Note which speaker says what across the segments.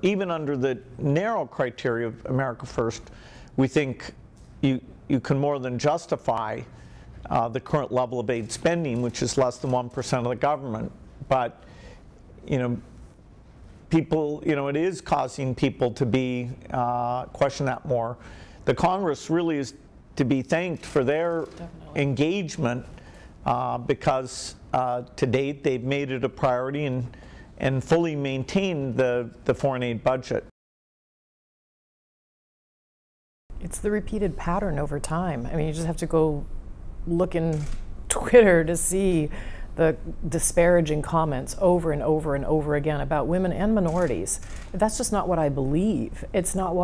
Speaker 1: even under the narrow criteria of America First, we think you can more than justify the current level of aid spending, which is less than 1% of the government. But, people, it is causing people to be question that more. The Congress really is to be thanked for their engagement because to date they've made it a priority and fully maintained the foreign aid budget.
Speaker 2: It's the repeated pattern over time. I mean, you just have to go look in Twitter to see the disparaging comments over and over and over again about women and minorities. That's just not what I believe. It's not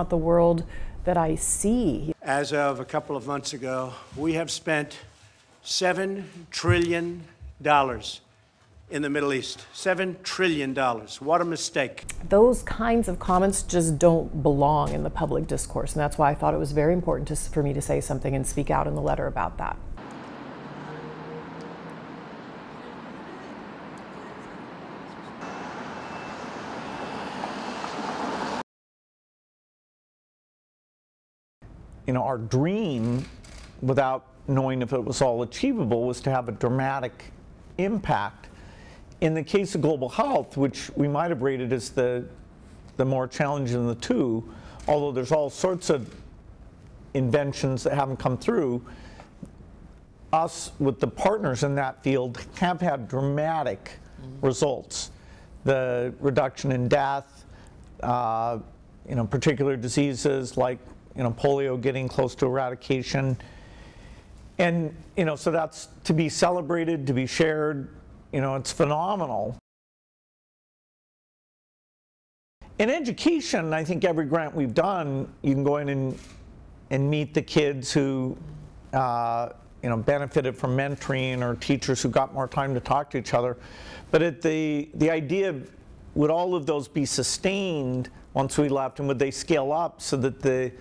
Speaker 2: the world that I see.
Speaker 3: As of a couple of months ago, we have spent $7 trillion in the Middle East. $7 trillion. What a mistake.
Speaker 2: Those kinds of comments just don't belong in the public discourse, and that's why I thought it was very important for me to say something and speak out in the letter about that.
Speaker 1: Our dream, without knowing if it was all achievable, was to have a dramatic impact. In the case of global health, which we might have rated as the more challenging of the two, although there's all sorts of inventions that haven't come through, us with the partners in that field have had dramatic results. The reduction in death, particular diseases like polio getting close to eradication. And, so that's to be celebrated, to be shared, it's phenomenal. In education, I think every grant we've done, you can go in and meet the kids who, benefited from mentoring, or teachers who got more time to talk to each other. But the idea of, would all of those be sustained once we left, and would they scale up so that the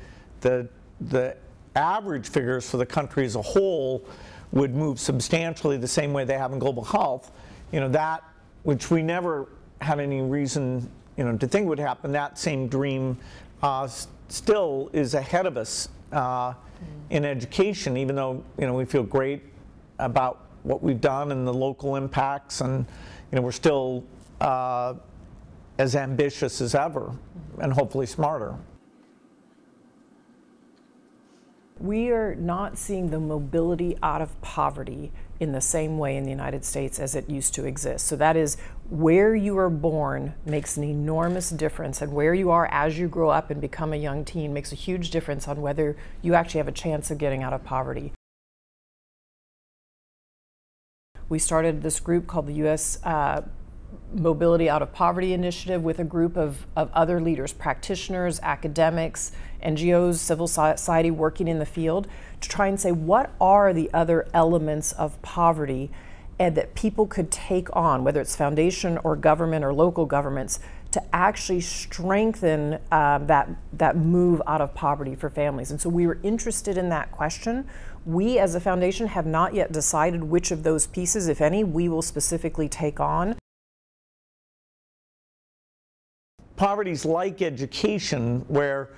Speaker 1: average figures for the country as a whole would move substantially the same way they have in global health, that which we never had any reason to think would happen, that same dream still is ahead of us in education, even though we feel great about what we've done and the local impacts, and we're still as ambitious as ever and hopefully smarter.
Speaker 2: We are not seeing the mobility out of poverty in the same way in the United States as it used to exist. So that is, where you are born makes an enormous difference, and where you are as you grow up and become a young teen makes a huge difference on whether you actually have a chance of getting out of poverty. We started this group called the U.S. Mobility Out of Poverty Initiative with a group of other leaders, practitioners, academics, NGOs, civil society working in the field, to try and say, what are the other elements of poverty and that people could take on, whether it's foundation or government or local governments, to actually strengthen that move out of poverty for families. And so we were interested in that question. We as a foundation have not yet decided which of those pieces, if any, we will specifically take on.
Speaker 1: Poverty's like education, where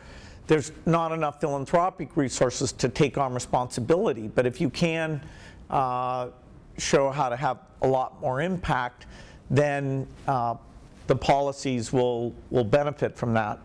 Speaker 1: there's not enough philanthropic resources to take on responsibility. But if you can show how to have a lot more impact, then the policies will benefit from that.